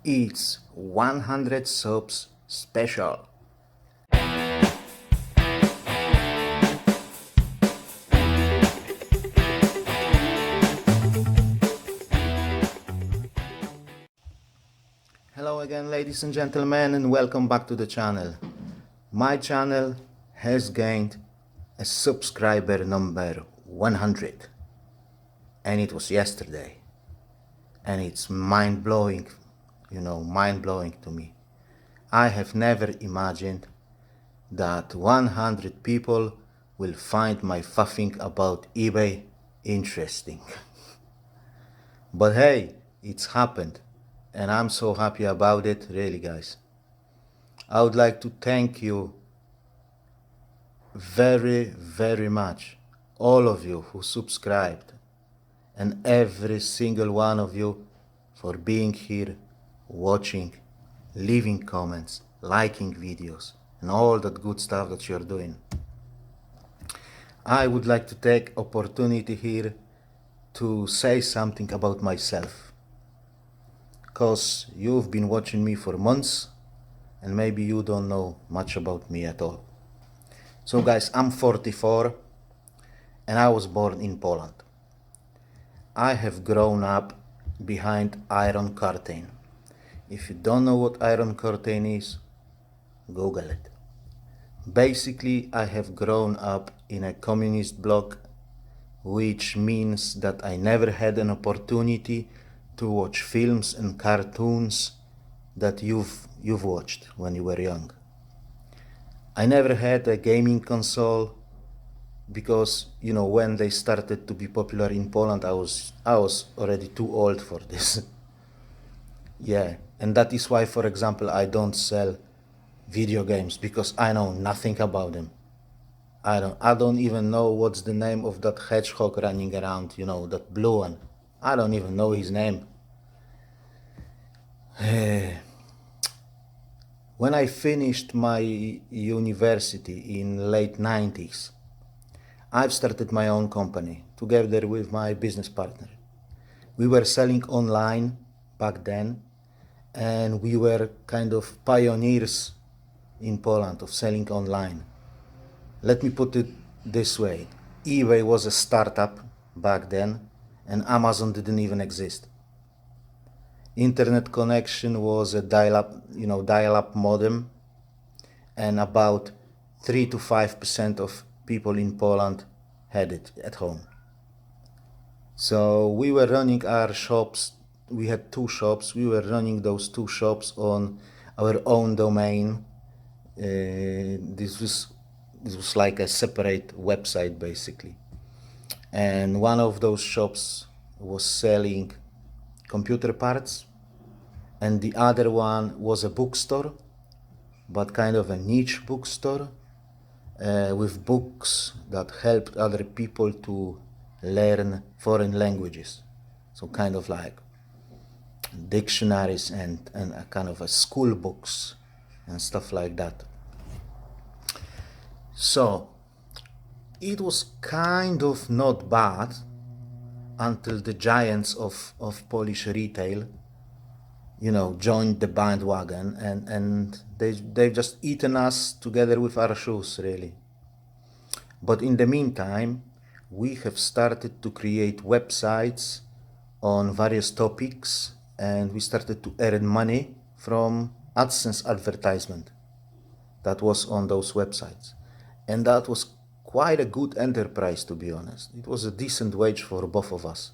It's 100 subs special. Hello again, ladies and gentlemen, and welcome back to the channel. My channel has gained a subscriber number 100, and it was yesterday, and it's mind-blowing, mind-blowing to me. I have never imagined that 100 people will find my faffing about eBay interesting. But hey, it's happened, and I'm so happy about it, really, guys. I would like to thank you very, very much, all of you who subscribed, and every single one of you for being here, watching, leaving comments, liking videos, and all that good stuff that you're doing. I would like to take opportunity here to say something about myself, because you've been watching me for months and maybe you don't know much about me at all. So guys, I'm 44 and I was born in Poland. I have grown up behind Iron Curtain. If you don't know what Iron Curtain is, Google it. Basically, I have grown up in a communist bloc, which means that I never had an opportunity to watch films and cartoons that you've watched when you were young. I never had a gaming console because when they started to be popular in Poland, I was already too old for this. Yeah, and that is why, for example, I don't sell video games, because I know nothing about them. I don't even know what's the name of that hedgehog running around, that blue one. I don't even know his name. When I finished my university in late 90s, I've started my own company together with my business partner. We were selling online back then, and we were kind of pioneers in Poland of selling online. Let me put it this way. eBay was a startup back then, and Amazon didn't even exist. Internet connection was a dial-up modem, and about 3 to 5% of people in Poland had it at home. So we were running our shops. We had two shops. We were running those two shops on our own domain. This was like a separate website basically. And one of those shops was selling computer parts, and the other one was a bookstore, but kind of a niche bookstore, with books that helped other people to learn foreign languages. So kind of like dictionaries and a kind of a school books and stuff like that. So it was kind of not bad until the giants of Polish retail, joined the bandwagon, and they've just eaten us together with our shoes, really. But in the meantime, we have started to create websites on various topics, and we started to earn money from AdSense advertisement that was on those websites. And that was quite a good enterprise, to be honest. It was a decent wage for both of us.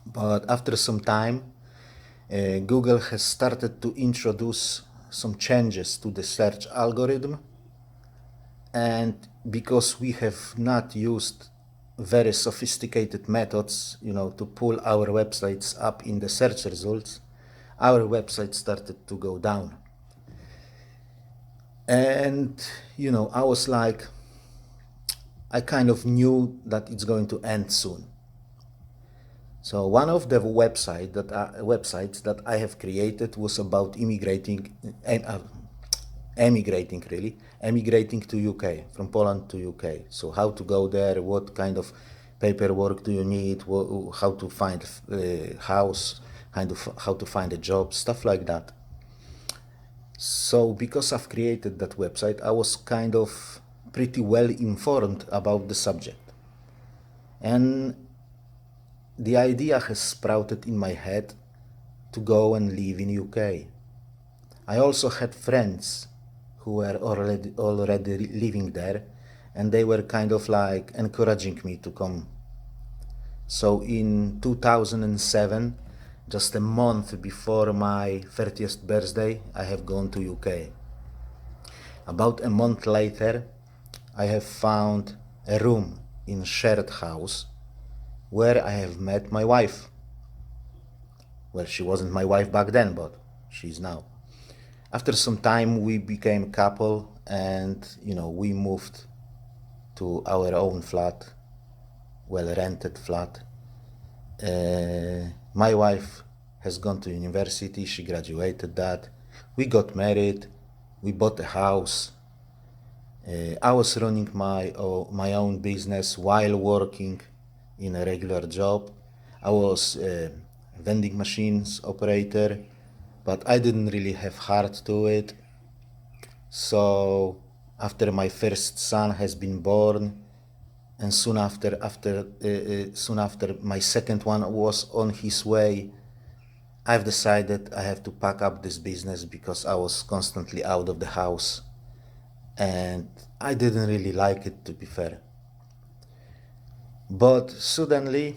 But after some time, Google has started to introduce some changes to the search algorithm, and because we have not used very sophisticated methods, to pull our websites up in the search results, our website started to go down. And I was like, I kind of knew that it's going to end soon. So one of the websites that I have created was about emigrating to UK, from Poland to UK. So how to go there, what kind of paperwork do you need, how to find a house, kind of how to find a job, stuff like that. So because I've created that website, I was kind of pretty well informed about the subject. And the idea has sprouted in my head to go and live in UK. I also had friends who were already living there, and they were kind of like encouraging me to come. So in 2007, just a month before my 30th birthday, I have gone to UK. About a month later, I have found a room in shared house where I have met my wife. Well, she wasn't my wife back then, but she's now. After some time, we became a couple, and we moved to our own flat, well-rented flat. My wife has gone to university. She graduated that. We got married. We bought a house. I was running my own business while working in a regular job. I was a vending machines operator, but I didn't really have heart to it. So after my first son has been born, and soon after my second one was on his way, I've decided I have to pack up this business because I was constantly out of the house, and I didn't really like it, to be fair. But suddenly,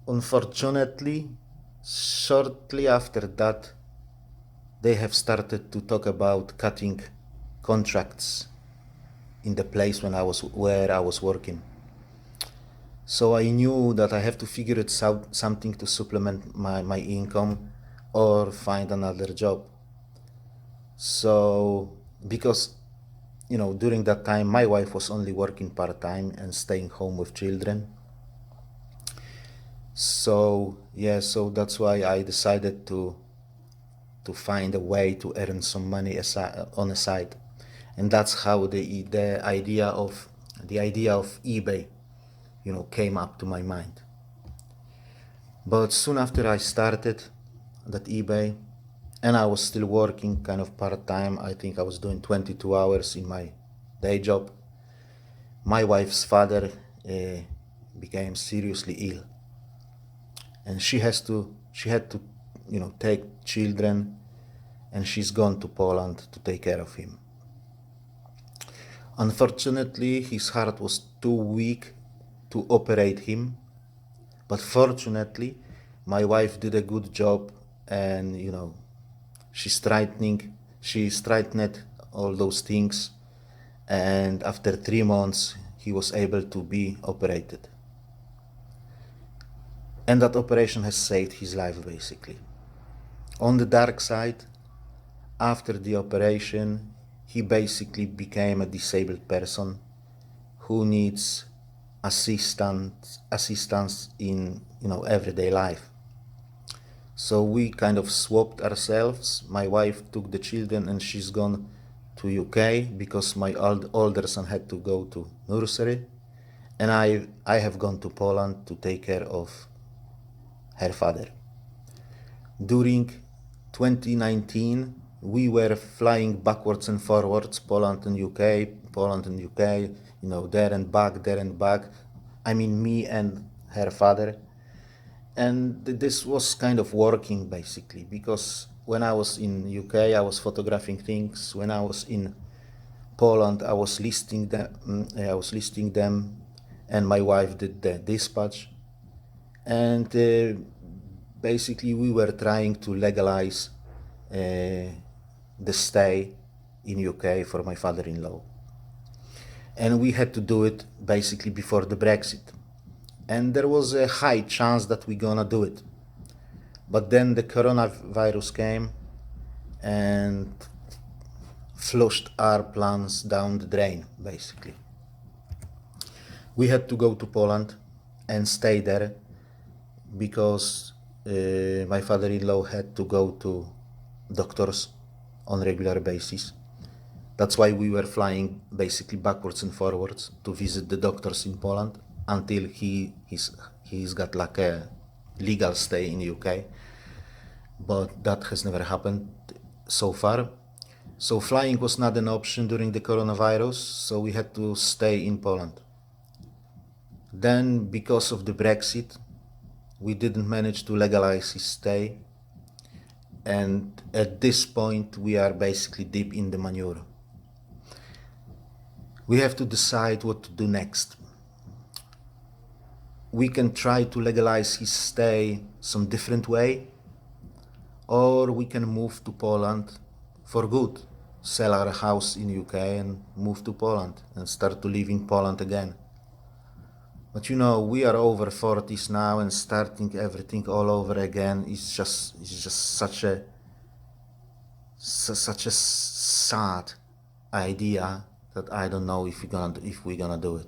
unfortunately, shortly after that, they have started to talk about cutting contracts in the place where I was working. So I knew that I have to figure it out, something to supplement my income or find another job. So because during that time my wife was only working part-time and staying home with children. So that's why I decided to find a way to earn some money on the side, and that's how the idea of eBay came up to my mind. But soon after I started that eBay, and I was still working kind of part-time, I think I was doing 22 hours in my day job, my wife's father became seriously ill, and she had to take children, and she's gone to Poland to take care of him. Unfortunately, his heart was too weak to operate him, but fortunately my wife did a good job, and she straightened all those things, and after 3 months he was able to be operated, and that operation has saved his life basically. On the dark side, after the operation, he basically became a disabled person who needs assistance in everyday life. So we kind of swapped ourselves. My wife took the children and she's gone to UK because my older son had to go to nursery, and I have gone to Poland to take care of her father. During 2019, we were flying backwards and forwards, Poland and UK, there and back. I mean, me and her father. And this was kind of working basically, because when I was in UK, I was photographing things. When I was in Poland, I was listing them, and my wife did the dispatch. And basically, we were trying to legalize the stay in UK for my father-in-law, and we had to do it basically before the Brexit, and there was a high chance that we're gonna do it. But then the coronavirus came and flushed our plans down the drain basically. We had to go to Poland and stay there because my father-in-law had to go to doctors on regular basis. That's why we were flying basically backwards and forwards to visit the doctors in Poland until he's got like a legal stay in UK, but that has never happened so far. So flying was not an option during the coronavirus, so we had to stay in Poland. Then, because of the Brexit, we didn't manage to legalize his stay, and at this point we are basically deep in the manure. We have to decide what to do next. We can try to legalize his stay some different way, or we can move to Poland for good, sell our house in UK and move to Poland and start to live in Poland again. But you know, we are over 40s now, and starting everything all over again is just such a sad idea that I don't know if we're gonna do it.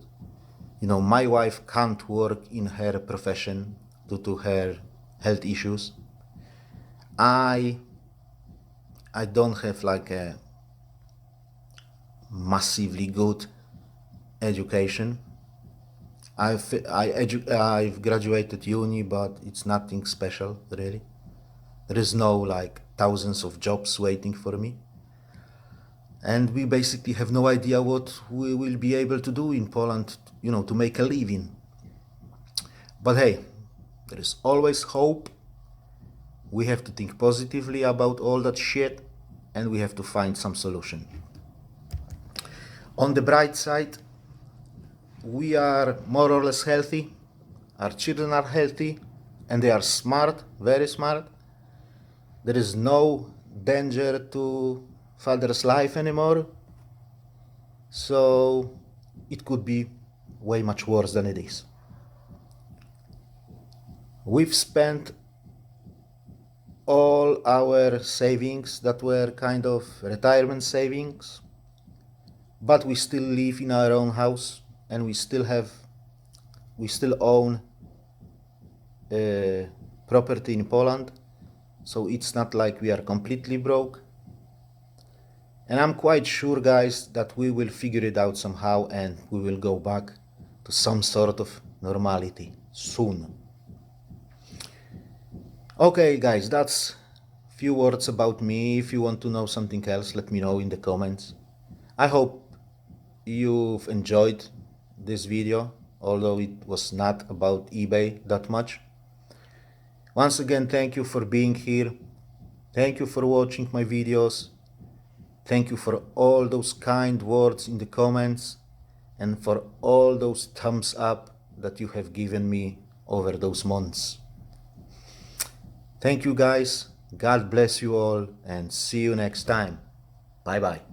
You know, my wife can't work in her profession due to her health issues. I don't have like a massively good education. I've graduated uni, but it's nothing special really. There is no like thousands of jobs waiting for me, and we basically have no idea what we will be able to do in Poland, you know, to make a living. But hey, there is always hope. We have to think positively about all that shit, and we have to find some solution. On the bright side, we are more or less healthy, our children are healthy, and they are smart, very smart. There is no danger to father's life anymore, so it could be way much worse than it is. We've spent all our savings that were kind of retirement savings, but we still live in our own house, and we still own property in Poland, so it's not like we are completely broke. And I'm quite sure, guys, that we will figure it out somehow, and we will go back to some sort of normality soon. Okay, guys, that's a few words about me. If you want to know something else, let me know in the comments. I hope you've enjoyed this video, although it was not about eBay that much. Once again, thank you for being here. Thank you for watching my videos. Thank you for all those kind words in the comments, and for all those thumbs up that you have given me over those months. Thank you, guys. God bless you all, and see you next time. Bye bye.